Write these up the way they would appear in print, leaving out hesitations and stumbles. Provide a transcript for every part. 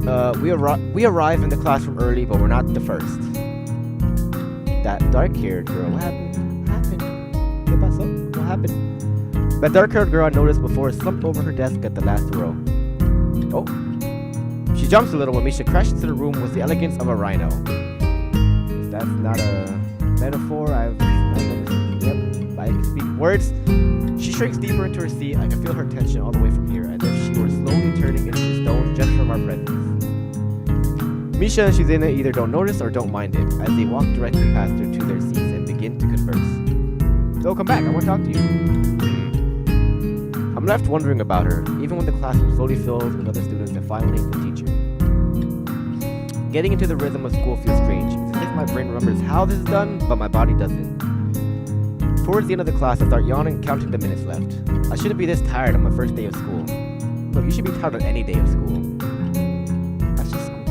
We arrive in the classroom early, but we're not the first. That dark-haired girl. What happened? ¿Qué pasó? What happened? That dark-haired girl I noticed before slumped over her desk at the last row. Oh. She jumps a little when Misha crashes into the room with the elegance of a rhino. If that's not a metaphor, I can speak words. She shrinks deeper into her seat. I can feel her tension all the way from here, as if she were slowly turning into stone just from our presence. Misha and Shizena either don't notice or don't mind it, as they walk directly past her to their seats and begin to converse. So come back, I want to talk to you. I'm left wondering about her, even when the classroom slowly fills with other students and finally the teacher. Getting into the rhythm of school feels strange. It's as if my brain remembers how this is done, but my body doesn't. Towards the end of the class, I start yawning and counting the minutes left. I shouldn't be this tired on my first day of school. Look, you should be tired on any day of school. That's just school.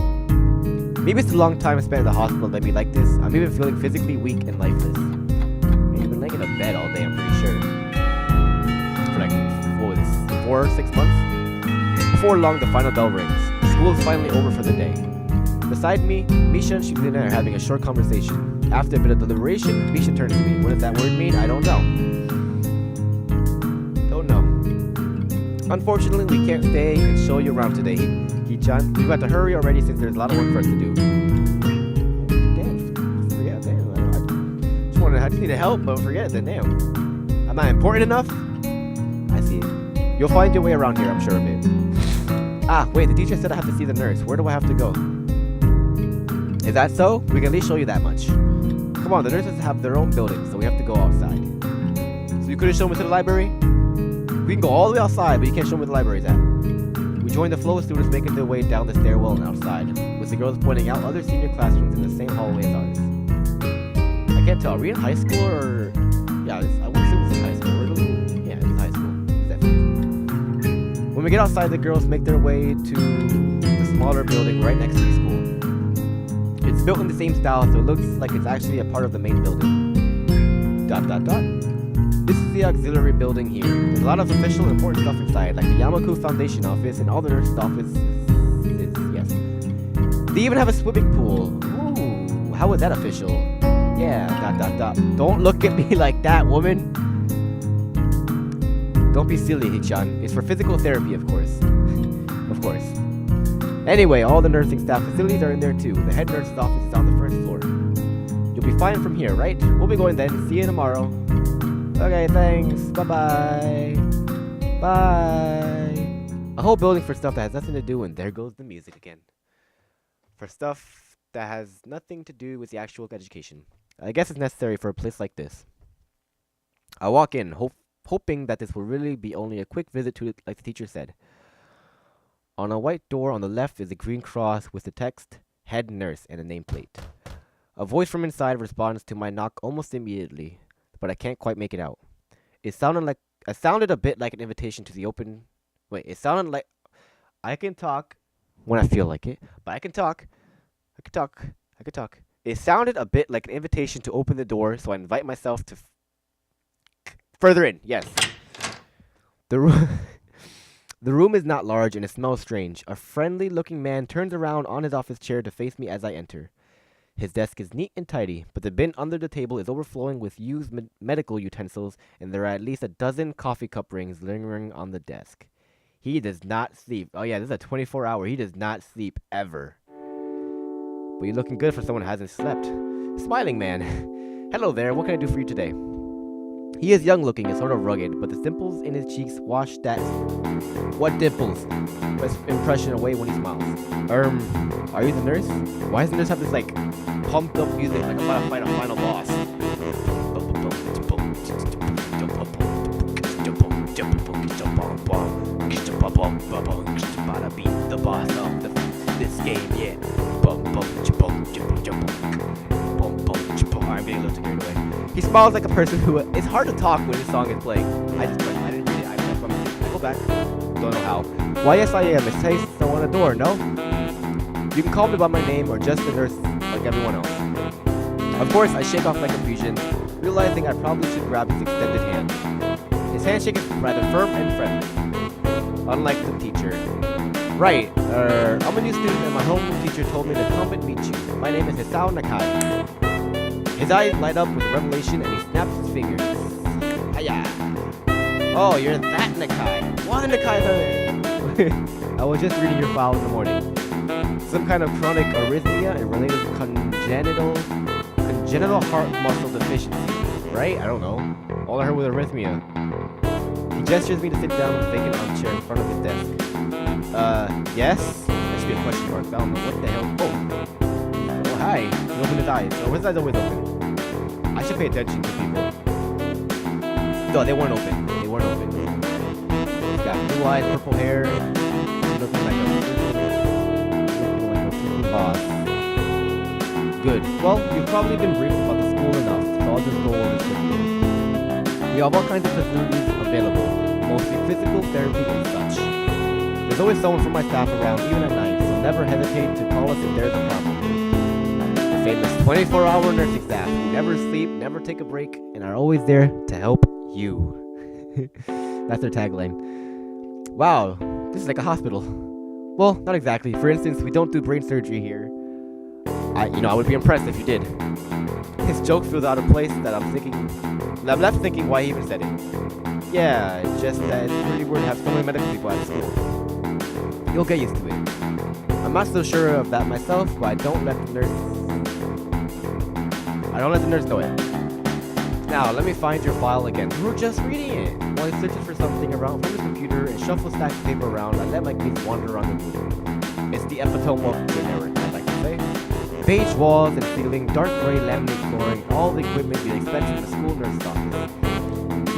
Maybe it's the long time I spent in the hospital that made me like this. I'm even feeling physically weak and lifeless. And you've been laying in a bed all day, I'm pretty sure. For like, what was this, 4 or 6 months? Before long, the final bell rings. School is finally over for the day. Beside me, Misha and Shizena are having a short conversation. After a bit of deliberation, Misha turns to me. What does that word mean? I don't know. Don't know. Unfortunately, we can't stay and show you around today, Hee-chan. We've got to hurry already since there's a lot of work for us to do. Damn. Forget it. I just need help, but forget it then. Damn. Am I important enough? I see. You'll find your way around here, I'm sure of it. Ah, wait, the teacher said I have to see the nurse. Where do I have to go? Is that so? We can at least show you that much. Come on, the nurses have their own building, so we have to go outside. So you couldn't show me to the library? We can go all the way outside, but you can't show me where the library's at. We join the flow of students making their way down the stairwell and outside, with the girls pointing out other senior classrooms in the same hallway as ours. I can't tell. Are we in high school or... Yeah, I would assume this is high school. Yeah, it's high school. Definitely. When we get outside, the girls make their way to the smaller building right next to the school. It's built in the same style, so it looks like it's actually a part of the main building. ... This is the auxiliary building here. There's a lot of official important stuff inside, like the Yamaku Foundation office and all the nurse's offices. Yes. They even have a swimming pool. Ooh, how is that official? Yeah, ... Don't look at me like that, woman. Don't be silly, Hichan. It's for physical therapy, of course. Of course. Anyway, all the nursing staff facilities are in there too. The head nurse's office is on the first floor. You'll be fine from here, right? We'll be going then. See you tomorrow. Okay, thanks. Bye-bye. Bye. A whole building for stuff that has nothing to do, and there goes the music again. For stuff that has nothing to do with the actual education. I guess it's necessary for a place like this. I walk in, hoping that this will really be only a quick visit to it, like the teacher said. On a white door on the left is a green cross with the text, Head Nurse, and a nameplate. A voice from inside responds to my knock almost immediately, but I can't quite make it out. It sounded a bit like an invitation to the open... Wait, it sounded like... I can talk when I feel like it, but I can talk. It sounded a bit like an invitation to open the door, so I invite myself to... Further in, yes. The room is not large and it smells strange. A friendly-looking man turns around on his office chair to face me as I enter. His desk is neat and tidy, but the bin under the table is overflowing with used medical utensils, and there are at least a dozen coffee cup rings lingering on the desk. He does not sleep. Oh yeah, this is a 24-hour. He does not sleep ever. But you're looking good for someone who hasn't slept. Smiling man. Hello there, what can I do for you today? He is young-looking and sort of rugged, but the dimples in his cheeks wash that... What dimples? Impression away when he smiles. Are you the nurse? Why does the nurse have this, like, pumped-up music like about to fight a final boss? About to beat the boss of this game, yeah. I'm getting a little carried away. He smiles like a person who... It's hard to talk when this song is playing. I didn't read it. I go back. Don't know how. Why, yes, I am. It says so on the door, no? You can call me by my name or just the nurse like everyone else. Of course, I shake off my confusion, realizing I probably should grab his extended hand. His handshake is rather firm and friendly. Unlike the teacher. Right. I'm a new student and my homeroom teacher told me to come and meet you. My name is Hisao Nakai. His eyes light up with revelation and he snaps his fingers. Hiya. Oh, you're that Nakai. What Nakai are I was just reading your file in the morning. Some kind of chronic arrhythmia and related congenital heart muscle deficiency. Right? I don't know. All I heard was arrhythmia. He gestures me to sit down in a vacant armchair in front of his desk. Yes? That should be a question mark. I don't know what the hell. Oh, hi. He opened his eyes. Oh, his eyes always open. I should pay attention to people. No, they weren't open. They weren't open. He's got blue eyes, purple hair. Looking like a boss. Good. Well, you've probably been briefed about the school enough, so I'll just go over quickly. We have all kinds of facilities available, mostly physical therapy and such. There's always someone from my staff around, even at night, so never hesitate to call us if there's a problem. The famous 24-hour nursing staff who never sleep, never take a break, and are always there to help you. That's their tagline. Wow, this is like a hospital. Well, not exactly. For instance, we don't do brain surgery here. I would be impressed if you did. His joke feels out of place that I'm left thinking why he even said it. Yeah, it's just that it's pretty weird to have so many medical people at school. You'll get used to it. I'm not so sure of that myself, but I don't let the nurse know it. Now, let me find your file again. You were just reading it. While he searches for something around from his computer and shuffles stacks of paper around, I let my gaze wander around the room. It's the epitome of generic, I'd like to say. Beige walls and ceiling, dark gray laminate flooring, all the equipment you'd expect from a school nurse's office.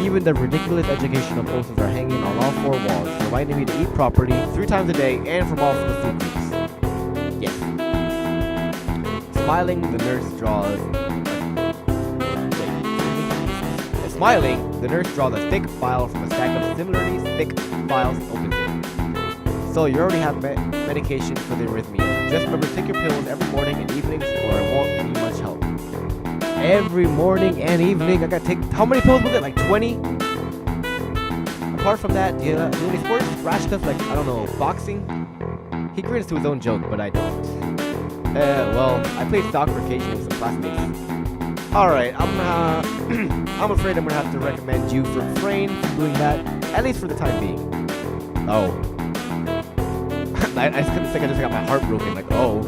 Even the ridiculous educational posters are hanging on all four walls, reminding me to eat properly 3 times a day and from all the food groups. Yes. Smiling, the nurse draws a thick file from a stack of similarly thick files and opens it. So you already have medication for the arrhythmia. Just remember to take your pills every morning and evenings or it won't need much help. Every morning and evening, I gotta take, how many pills was it? Like 20? Apart from that, do you do any sports? Rash stuff like, I don't know, boxing? He grins to his own joke, but I don't. Well, I play soccer occasionally with some classmates. Alright, I'm afraid I'm gonna have to recommend you for refrain from doing that, at least for the time being. Oh. I just couldn't think I just got my heart broken, like, oh.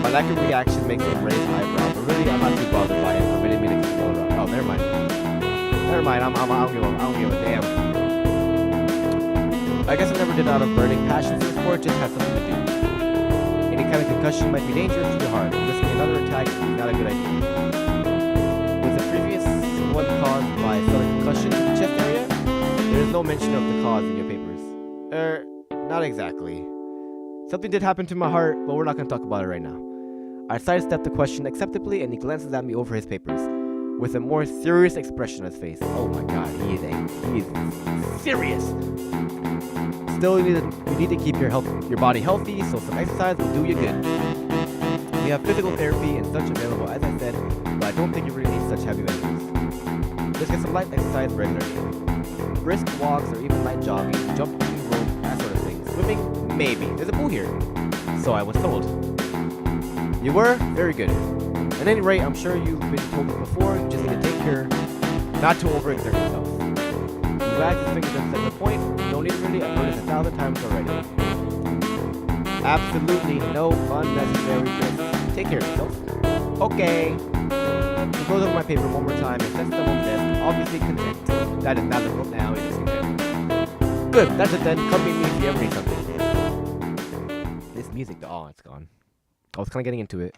My lack of reaction makes him raise an eyebrow, but really I'm not too bothered by it, permitting me to keep going around. Oh, never mind. Never mind, I don't give a damn. I guess I never did out of burning passion for sport, just had something to do. Any kind of concussion might be dangerous to your heart. Risking another attack is not a good idea. Was the previous one caused by sudden concussion in the chest area? There is no mention of the cause in your papers. Not exactly. Something did happen to my heart, but we're not going to talk about it right now. I sidestepped the question acceptably, and he glances at me over his papers, with a more serious expression on his face. Oh my god, he is serious! Still, you need to keep your body healthy, so some exercise will do you good. We have physical therapy and such available, as I said, but I don't think you really need such heavy measures. Just get some light exercise regularly. Brisk walks or even light jogging, jumping rope, that sort of thing. Swimming? Maybe. There's a pool here. So I was told. You were? Very good. At any rate, I'm sure you've been told it before, you just need to take care not to overexert yourself. He wags his fingers and says the point. No need really, I've heard it 1,000 times already. Absolutely no unnecessary risk. Take care of yourself. Okay. He goes over my paper one more time and sets them on the desk, obviously content. That is not the book now, it is content. Good, that's it then. Come meet me if you ever need something. This music, oh, it's gone. I was kind of getting into it.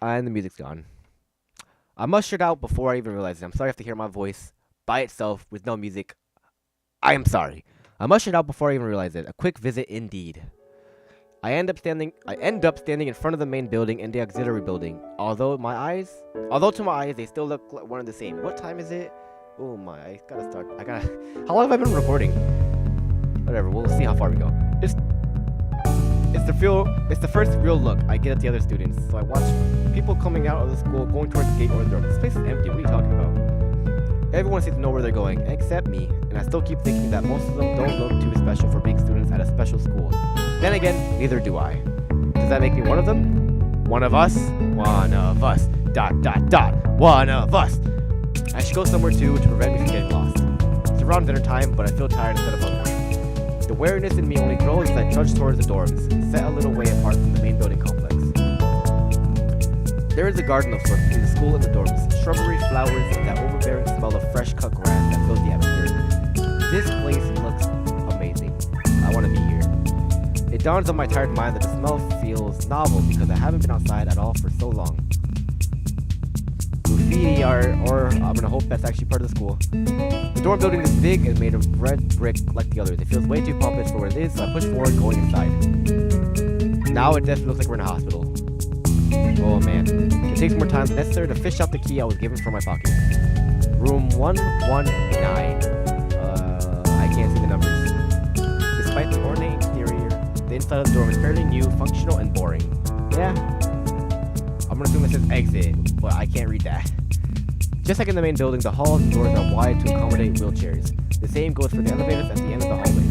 And the music's gone. I ushered out before I even realized it. I'm sorry I have to hear my voice by itself with no music. I am sorry. I ushered out before I even realized it. A quick visit indeed. I end up standing in front of the main building and the auxiliary building. Although to my eyes, they still look like one and the same. What time is it? Oh my, I gotta start. How long have I been recording? Whatever, we'll see how far we go. It's the first real look I get at the other students. So I watch people coming out of the school, going towards the gate or the door. This place is empty. What are you talking about? Everyone seems to know where they're going, except me. and I still keep thinking that most of them don't look too special for being students at a special school. Then again, neither do I. Does that make me one of them? One of us? One of us. ... One of us. I should go somewhere too to prevent me from getting lost. It's around dinner time, but I feel tired instead of hungry. The wariness in me only grows as I trudge towards the dorms, set a little way apart from the main building complex. There is a garden of sorts between the school and the dorms, shrubbery, flowers, and that overbearing smell of fresh cut grass that fills the atmosphere. This place looks amazing. I want to be here. It dawns on my tired mind that the smell feels novel because I haven't been outside at all for so long. Graffiti art, or I'm gonna hope that's actually part of the school. The dorm building is big and made of red brick like the others. It feels way too pompous for what it is, so I push forward, going inside. Now it definitely looks like we're in a hospital. Oh man, it takes more time than necessary to fish out the key I was given from my pocket. Room 119. I can't see the numbers. Despite the ornate exterior, the inside of the dorm is fairly new, functional, and boring. Yeah, I'm gonna assume it says exit, but I can't read that. Just like in the main building, the halls and doors are wide to accommodate wheelchairs. The same goes for the elevators at the end of the hallway.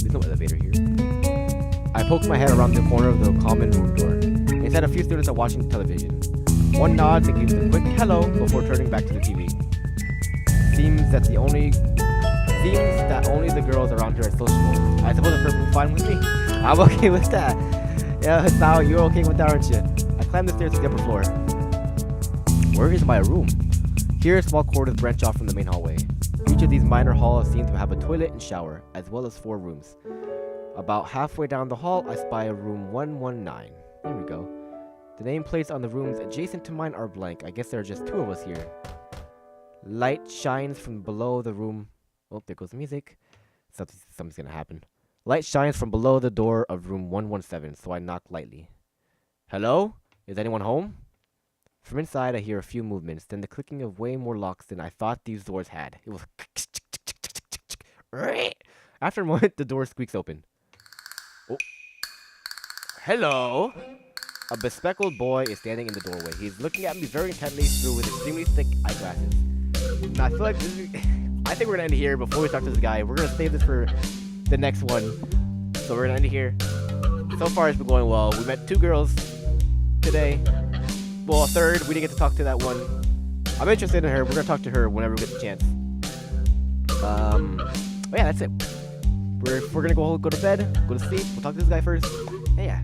There's no elevator here. I poked my head around the corner of the common room door. Instead, a few students are watching television. One nods and gives a quick hello before turning back to the TV. Seems that only the girls around here are sociable. I suppose that's perfectly fine with me. I'm okay with that. Yeah, now you're okay with that, aren't you? I climb the stairs to the upper floor. Where is my room? Here, small corridors branch off from the main hallway. Each of these minor halls seem to have a toilet and shower, as well as 4 rooms. About halfway down the hall, I spy a room 119. There we go. The nameplates on the rooms adjacent to mine are blank. I guess there are just 2 of us here. Light shines from below the room. Oh, there goes the music. Something's gonna happen. Light shines from below the door of room 117, so I knock lightly. Hello? Is anyone home? From inside, I hear a few movements, then the clicking of way more locks than I thought these doors had. It was... After a moment, the door squeaks open. Oh. Hello? A bespectacled boy is standing in the doorway. He's looking at me very intently through his extremely thick eyeglasses. Now, I feel like I think we're gonna end it here before we talk to this guy. We're gonna save this for the next one. So we're gonna end it here. So far it's been going well. We met 2 girls today. Well, a third. We didn't get to talk to that one. I'm interested in her. We're gonna talk to her whenever we get the chance. But yeah, that's it. We're gonna go to bed, go to sleep. We'll talk to this guy first. And yeah.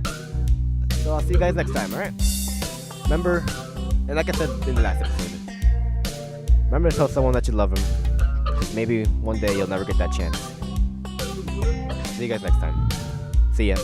So I'll see you guys next time, alright? Remember, and like I said in the last episode, remember to tell someone that you love them. Maybe one day you'll never get that chance. See you guys next time. See ya.